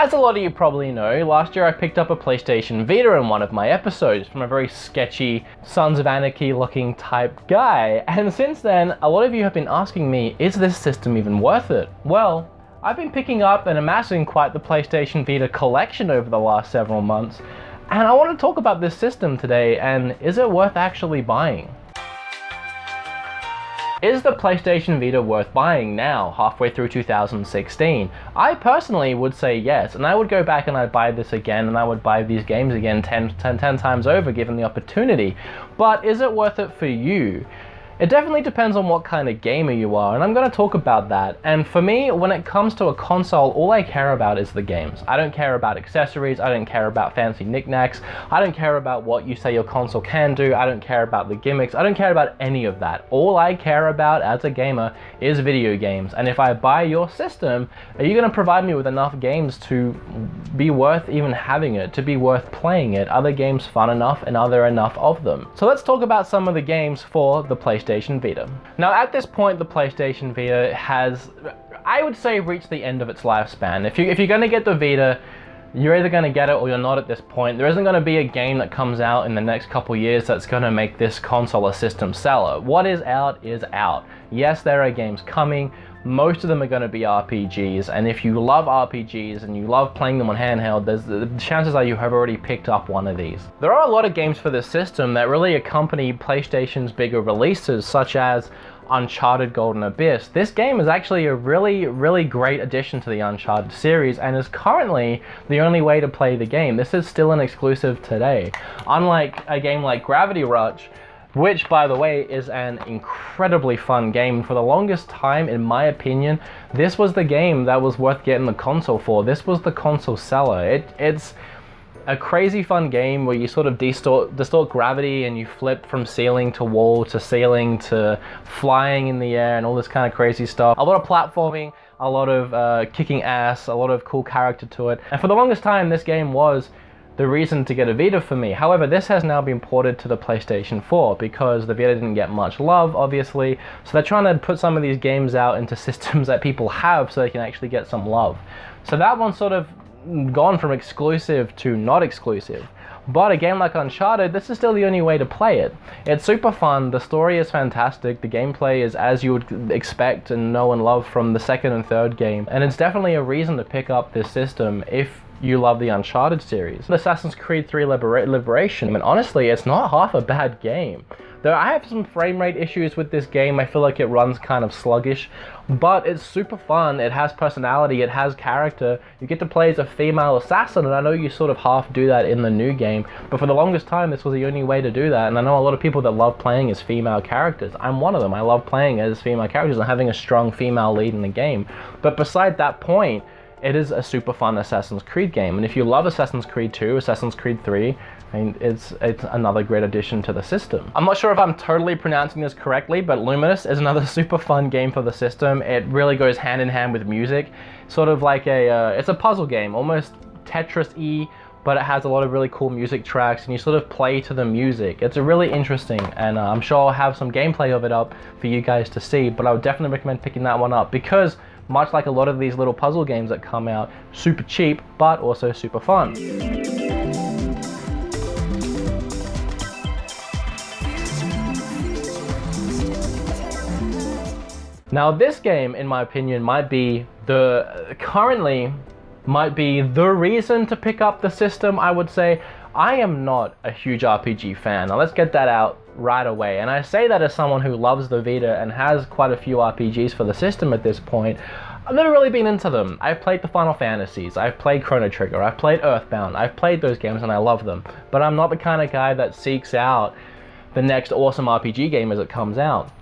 As a lot of you probably know, last year I picked up a PlayStation Vita in one of my episodes from a very sketchy Sons of Anarchy looking type guy, and since then a lot of you have been asking me, is this system even worth it? Well, I've been picking up and amassing quite the PlayStation Vita collection over the last several months, and I want to talk about this system today and is it worth actually buying? Is the PlayStation Vita worth buying now, halfway through 2016? I personally would say yes, and I would go back and I'd buy this again, and I would buy these games again 10 times over given the opportunity. But is it worth it for you? It definitely depends on what kind of gamer you are, and I'm going to talk about that. And for me, when it comes to a console, all I care about is the games. I don't care about accessories, I don't care about fancy knickknacks, I don't care about what you say your console can do, I don't care about the gimmicks, I don't care about any of that. All I care about as a gamer is video games, and if I buy your system, are you going to provide me with enough games to be worth even having it, to be worth playing it? Are the games fun enough, and are there enough of them? So let's talk about some of the games for the PlayStation Vita. Now at this point the PlayStation Vita has, I would say, reached the end of its lifespan. If you're going to get the Vita, you're either going to get it or you're not at this point. There isn't going to be a game that comes out in the next couple years that's going to make this console a system seller. What is out is out. Yes, there are games coming. Most of them are going to be RPGs, and if you love RPGs and you love playing them on handheld, the chances are you have already picked up one of these. There are a lot of games for this system that really accompany PlayStation's bigger releases, such as Uncharted Golden Abyss. This game is actually a really great addition to the Uncharted series and is currently the only way to play the game. This is still an exclusive today. Unlike a game like Gravity Rush, which, by the way, is an incredibly fun game. For the longest time, in my opinion, this was the game that was worth getting the console for. This was the console seller. It's a crazy fun game where you sort of distort gravity and you flip from ceiling to wall to ceiling to flying in the air and all this kind of crazy stuff. A lot of platforming, a lot of kicking ass, a lot of cool character to it. And for the longest time, this game was the reason to get a Vita for me. However, this has now been ported to the PlayStation 4 because the Vita didn't get much love, obviously. So they're trying to put some of these games out into systems that people have so they can actually get some love. So that one's sort of gone from exclusive to not exclusive. But a game like Uncharted, this is still the only way to play it. It's super fun, the story is fantastic, the gameplay is as you would expect and know and love from the second and third game, and it's definitely a reason to pick up this system if you love the Uncharted series. Assassin's Creed 3 Liberation, and honestly, it's not half a bad game. Though I have some frame rate issues with this game, I feel like it runs kind of sluggish, but it's super fun, it has personality, it has character. You get to play as a female assassin, and I know you sort of half do that in the new game, but for the longest time this was the only way to do that, and I know a lot of people that love playing as female characters. I'm one of them. I love playing as female characters and having a strong female lead in the game. But beside that point, it is a super fun Assassin's Creed game, and if you love Assassin's Creed 2, Assassin's Creed 3, I mean, it's another great addition to the system. I'm not sure if I'm totally pronouncing this correctly, but Lumines is another super fun game for the system. It really goes hand in hand with music, sort of like it's a puzzle game, almost Tetris-y, but it has a lot of really cool music tracks, and you sort of play to the music. It's really interesting, and I'm sure I'll have some gameplay of it up for you guys to see, but I would definitely recommend picking that one up because, much like a lot of these little puzzle games that come out, super cheap, but also super fun. Now this game, in my opinion, might be the reason to pick up the system, I would say. I am not a huge RPG fan. Now let's get that out right away. And I say that as someone who loves the Vita and has quite a few RPGs for the system at this point. I've never really been into them. I've played the Final Fantasies, I've played Chrono Trigger, I've played Earthbound, I've played those games and I love them. But I'm not the kind of guy that seeks out the next awesome RPG game as it comes out.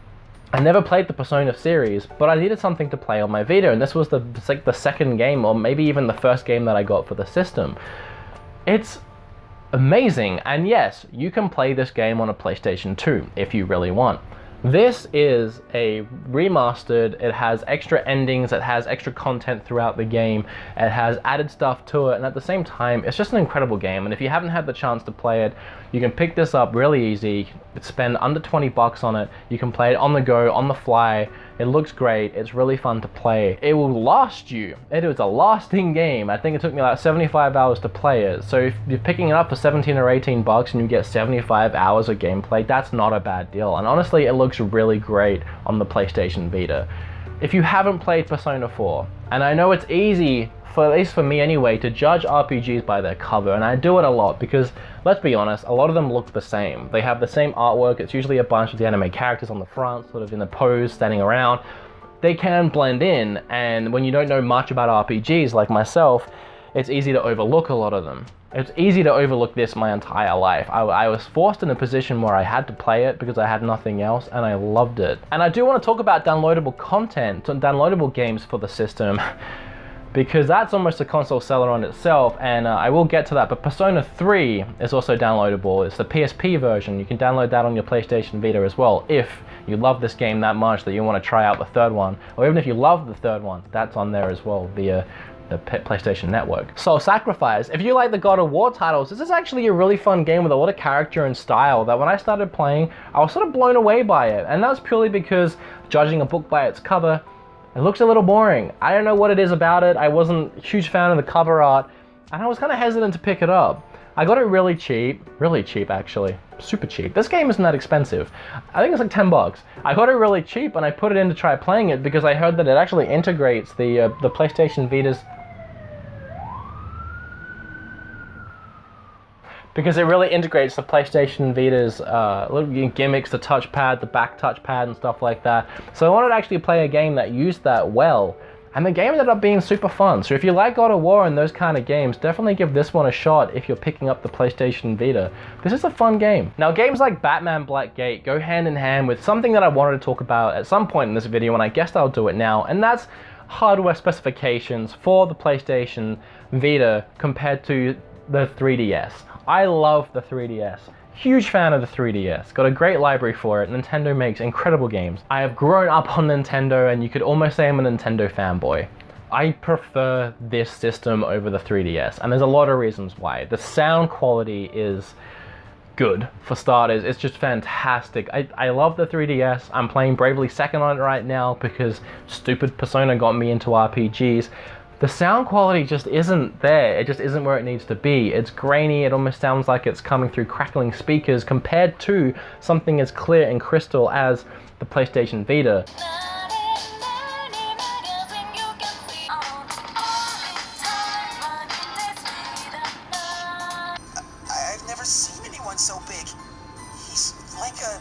I never played the Persona series, but I needed something to play on my Vita, and this was the second game, or maybe even the first game that I got for the system. It's amazing, and yes, you can play this game on a PlayStation 2 if you really want. This is a remastered, it has extra endings, it has extra content throughout the game, it has added stuff to it, and at the same time, it's just an incredible game. And if you haven't had the chance to play it, you can pick this up really easy, spend under 20 bucks on it, you can play it on the go, on the fly, it looks great, it's really fun to play. It will last you, it is a lasting game. I think it took me like 75 hours to play it, so if you're picking it up for 17 or 18 bucks and you get 75 hours of gameplay, that's not a bad deal. And honestly, it looks really great on the PlayStation Vita. If you haven't played Persona 4, and I know it's easy, for at least for me anyway, to judge RPGs by their cover, and I do it a lot because, let's be honest, a lot of them look the same. They have the same artwork, it's usually a bunch of the anime characters on the front, sort of in a pose, standing around. They can blend in, and when you don't know much about RPGs like myself, it's easy to overlook a lot of them. It's easy to overlook this my entire life. I was forced in a position where I had to play it because I had nothing else, and I loved it. And I do want to talk about downloadable content, downloadable games for the system, because that's almost a console seller on itself, and I will get to that. But Persona 3 is also downloadable. It's the PSP version. You can download that on your PlayStation Vita as well, if you love this game that much that you want to try out the third one, or even if you love the third one, that's on there as well via the PlayStation Network. Soul Sacrifice, if you like the God of War titles, this is actually a really fun game with a lot of character and style that when I started playing, I was sort of blown away by it. And that's purely because, judging a book by its cover, it looks a little boring. I don't know what it is about it. I wasn't a huge fan of the cover art, and I was kind of hesitant to pick it up. I got it really cheap actually, super cheap. This game isn't that expensive. I think it's like 10 bucks. I got it really cheap and I put it in to try playing it because I heard that it actually integrates the PlayStation Vita's, because it really integrates the PlayStation Vita's little gimmicks, the touchpad, the back touchpad and stuff like that. So I wanted to actually play a game that used that well, and the game ended up being super fun. So if you like God of War and those kind of games, definitely give this one a shot if you're picking up the PlayStation Vita. This is a fun game. Now, games like Batman Blackgate go hand in hand with something that I wanted to talk about at some point in this video, and I guess I'll do it now, and that's hardware specifications for the PlayStation Vita compared to the 3DS. I love the 3DS. Huge fan of the 3DS. Got a great library for it. Nintendo makes incredible games. I have grown up on Nintendo, and you could almost say I'm a Nintendo fanboy. I prefer this system over the 3DS, and there's a lot of reasons why. The sound quality is good, for starters. It's just fantastic. I love the 3DS. I'm playing Bravely Second on it right now because stupid Persona got me into RPGs. The sound quality just isn't there. It just isn't where it needs to be. It's grainy. It almost sounds like it's coming through crackling speakers compared to something as clear and crystal as the PlayStation Vita. I've never seen anyone so big. He's like a...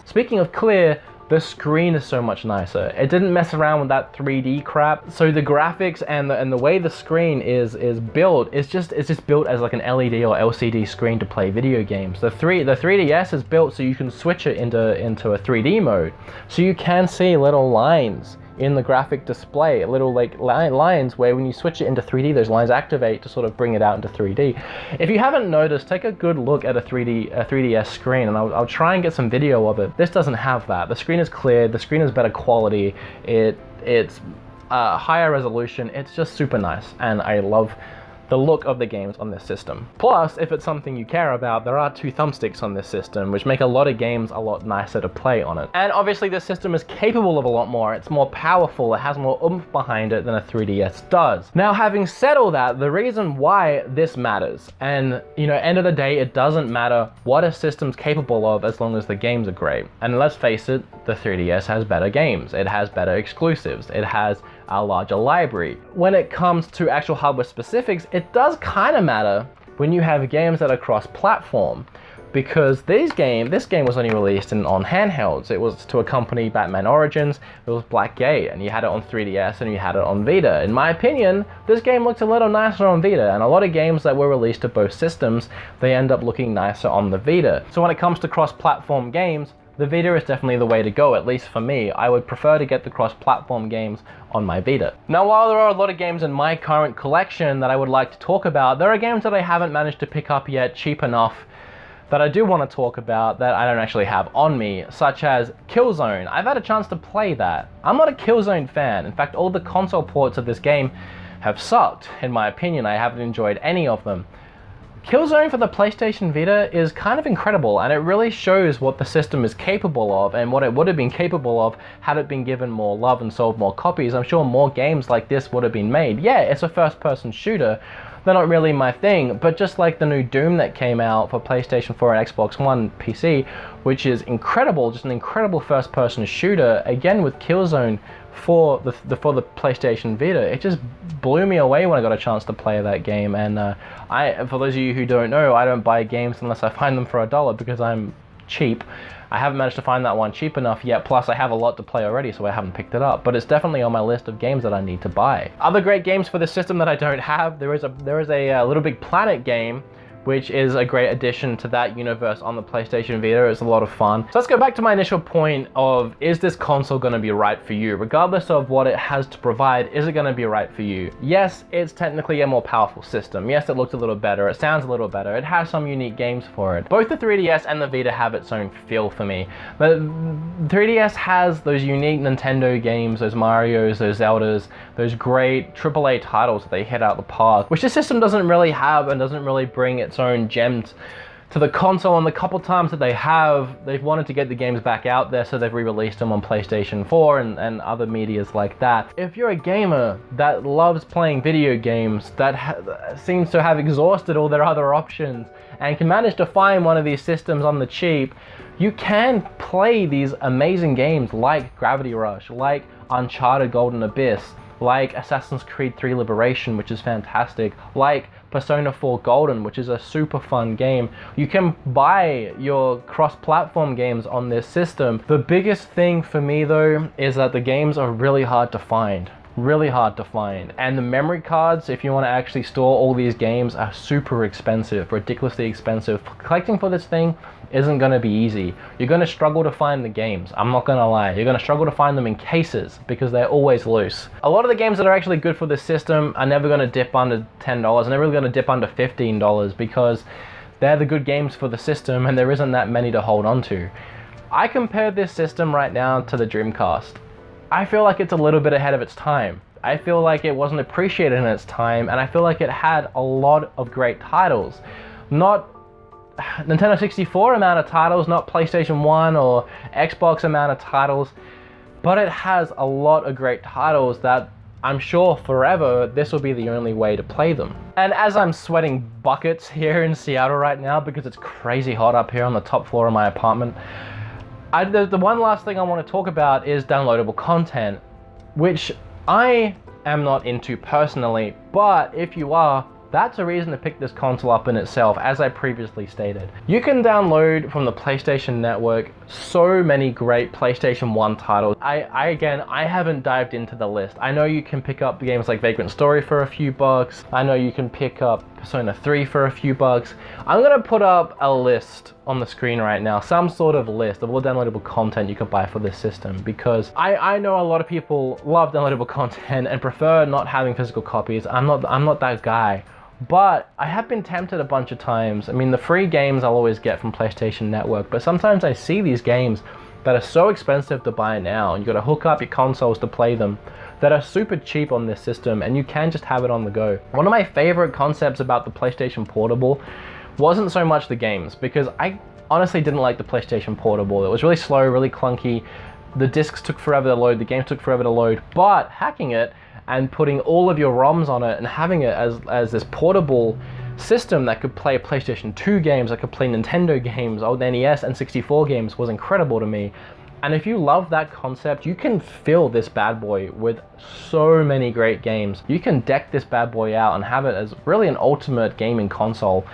Speaking of clear, the screen is so much nicer. It didn't mess around with that 3D crap. So the graphics and the way the screen is built, it's just built as like an LED or LCD screen to play video games. The 3DS is built so you can switch it into a 3D mode. So you can see little lines in the graphic display, little like lines where when you switch it into 3D, those lines activate to sort of bring it out into 3D. If you haven't noticed, take a good look at a 3DS screen, and I'll try and get some video of it. This doesn't have that. The screen is clear, the screen is better quality, it's higher resolution, it's just super nice, and I love the look of the games on this system. Plus, if it's something you care about, there are 2 thumbsticks on this system, which make a lot of games a lot nicer to play on it. And obviously this system is capable of a lot more. It's more powerful, it has more oomph behind it than a 3DS does. Now, having said all that, the reason why this matters, and you know, end of the day, it doesn't matter what a system's capable of as long as the games are great. And let's face it, the 3DS has better games, it has better exclusives, it has a larger library. When it comes to actual hardware specifics, it does kind of matter when you have games that are cross-platform, because this game was only released on handhelds. It was to accompany Batman Origins, it was Blackgate, and you had it on 3DS and you had it on Vita. In my opinion, this game looks a little nicer on Vita, and a lot of games that were released to both systems, they end up looking nicer on the Vita. So when it comes to cross-platform games, the Vita is definitely the way to go, at least for me. I would prefer to get the cross-platform games on my Vita. Now, while there are a lot of games in my current collection that I would like to talk about, there are games that I haven't managed to pick up yet cheap enough that I do want to talk about that I don't actually have on me, such as Killzone. I've had a chance to play that. I'm not a Killzone fan. In fact, all the console ports of this game have sucked, in my opinion. I haven't enjoyed any of them. Killzone for the PlayStation Vita is kind of incredible, and it really shows what the system is capable of and what it would have been capable of had it been given more love and sold more copies. I'm sure more games like this would have been made. Yeah, it's a first-person shooter. They're not really my thing, but just like the new Doom that came out for PlayStation 4 and Xbox One PC, which is incredible, just an incredible first-person shooter, again with Killzone for the PlayStation Vita, it just blew me away when I got a chance to play that game. And for those of you who don't know, I don't buy games unless I find them for $1 because I'm cheap. I haven't managed to find that one cheap enough yet, plus I have a lot to play already, so I haven't picked it up, but it's definitely on my list of games that I need to buy. Other great games for the system that I don't have, there is a Little Big Planet game, which is a great addition to that universe on the PlayStation Vita. It's a lot of fun. So let's go back to my initial point of, is this console going to be right for you? Regardless of what it has to provide, is it going to be right for you? Yes, it's technically a more powerful system. Yes, it looks a little better. It sounds a little better. It has some unique games for it. Both the 3DS and the Vita have its own feel for me. But 3DS has those unique Nintendo games, those Marios, those Zeldas, those great AAA titles that they hit out the park, which the system doesn't really have and doesn't really bring its own gems to the console. And the couple times that they've wanted to get the games back out there, so they've re-released them on PlayStation 4 and other medias like that. If you're a gamer that loves playing video games, that seems to have exhausted all their other options and can manage to find one of these systems on the cheap, you can play these amazing games like Gravity Rush, like Uncharted Golden Abyss, like Assassin's Creed 3 Liberation, which is fantastic, like Persona 4 Golden, which is a super fun game. You can buy your cross-platform games on this system. The biggest thing for me though is that the games are really hard to find. And the memory cards, if you want to actually store all these games, are super expensive, ridiculously expensive. Collecting for this thing isn't going to be easy. You're going to struggle to find the games, I'm not going to lie. You're going to struggle to find them in cases because they're always loose. A lot of the games that are actually good for this system are never going to dip under $10, and they're really going to dip under $15 because they're the good games for the system and there isn't that many to hold on to. I compare this system right now to the Dreamcast. I feel like it's a little bit ahead of its time. I feel like it wasn't appreciated in its time, and I feel like it had a lot of great titles. Not Nintendo 64 amount of titles, not PlayStation 1 or Xbox amount of titles, but it has a lot of great titles that I'm sure forever this will be the only way to play them. And as I'm sweating buckets here in Seattle right now because it's crazy hot up here on the top floor of my apartment, the one last thing I want to talk about is downloadable content, which I am not into personally, but if you are, that's a reason to pick this console up in itself, as I previously stated. You can download from the PlayStation Network so many great PlayStation 1 titles. I haven't dived into the list. I know you can pick up games like Vagrant Story for a few bucks. I know you can pick up Persona 3 for a few bucks. I'm gonna put up a list on the screen right now, some sort of list of all downloadable content you could buy for this system, because I know a lot of people love downloadable content and prefer not having physical copies. I'm not that guy. But I have been tempted a bunch of times. I mean, the free games I'll always get from PlayStation Network, but sometimes I see these games that are so expensive to buy now, and you gotta hook up your consoles to play them, that are super cheap on this system, and you can just have it on the go. One of my favorite concepts about the PlayStation Portable wasn't so much the games, because I honestly didn't like the PlayStation Portable. It was really slow, really clunky. The discs took forever to load, the games took forever to load, but hacking it and putting all of your ROMs on it and having it as this portable system that could play PlayStation 2 games, that could play Nintendo games, old NES and 64 games, was incredible to me. And if you love that concept, you can fill this bad boy with so many great games. You can deck this bad boy out and have it as really an ultimate gaming console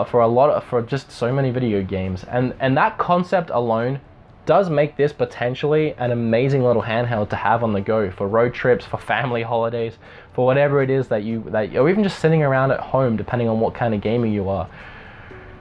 for just so many video games. And that concept alone does make this potentially an amazing little handheld to have on the go for road trips, for family holidays, for whatever it is or even just sitting around at home, depending on what kind of gamer you are.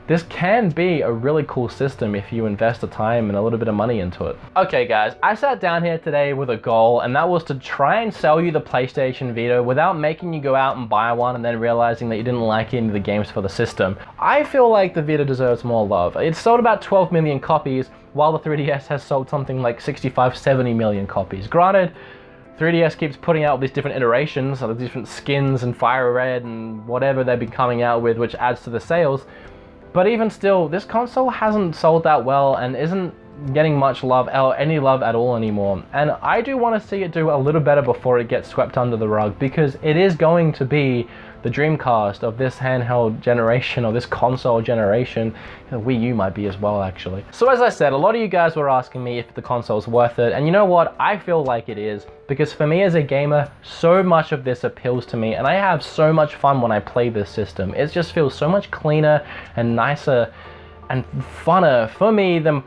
this can be a really cool system if you invest the time and a little bit of money into it. Okay guys, I sat down here today with a goal, and that was to try and sell you the PlayStation Vita without making you go out and buy one and then realizing that you didn't like any of the games for the system. I feel like the Vita deserves more love. It's sold about 12 million copies, while the 3DS has sold something like 65, 70 million copies. Granted, 3DS keeps putting out these different iterations, of different skins and Fire Red and whatever they've been coming out with, which adds to the sales. But even still, this console hasn't sold that well and isn't getting much love, or any love at all anymore. And I do want to see it do a little better before it gets swept under the rug, because it is going to be the Dreamcast of this handheld generation, or this console generation. The Wii U might be as well, actually. So as I said, a lot of you guys were asking me if the console's worth it, and you know what? I feel like it is, because for me as a gamer, so much of this appeals to me, and I have so much fun when I play this system. It just feels so much cleaner and nicer and funner for me than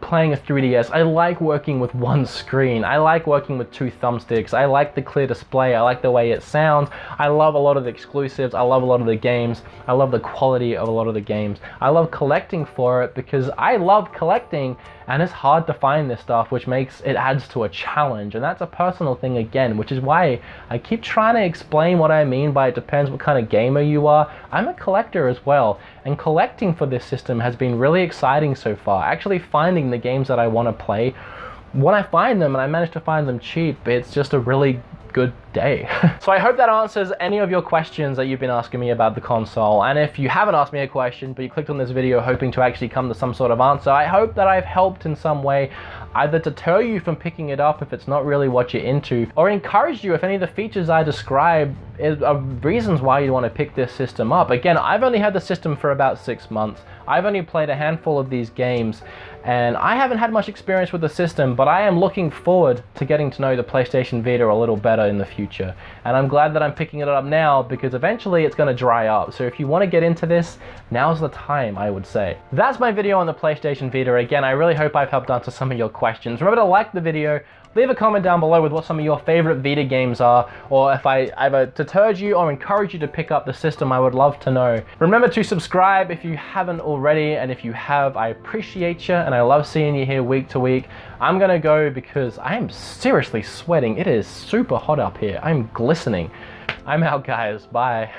playing a 3DS. I like working with one screen. I like working with two thumbsticks. I like the clear display. I like the way it sounds. I love a lot of the exclusives. I love a lot of the games. I love the quality of a lot of the games. I love collecting for it because I love collecting, and it's hard to find this stuff, which makes it adds to a challenge. And that's a personal thing again, which is why I keep trying to explain what I mean by it depends what kind of gamer you are. I'm a collector as well, and collecting for this system has been really exciting so far. Actually finding the games that I want to play, when I find them and I manage to find them cheap, it's just a really good day. So I hope that answers any of your questions that you've been asking me about the console. And if you haven't asked me a question, but you clicked on this video hoping to actually come to some sort of answer, I hope that I've helped in some way, either to deter you from picking it up if it's not really what you're into, or encourage you if any of the features I describe are reasons why you want to pick this system up. Again, I've only had the system for about 6 months. I've only played a handful of these games, and I haven't had much experience with the system, but I am looking forward to getting to know the PlayStation Vita a little better in the future. And I'm glad that I'm picking it up now, because eventually it's going to dry up. So if you want to get into this, now's the time, I would say. That's my video on the PlayStation Vita. Again, I really hope I've helped answer some of your questions. Remember to like the video, leave a comment down below with what some of your favorite Vita games are, or if I either deterred you or encouraged you to pick up the system. I would love to know. Remember to subscribe if you haven't already, and if you have, I appreciate you, and I love seeing you here week to week. I'm gonna go because I am seriously sweating. It is super hot up here. I'm glistening. I'm out, guys. Bye.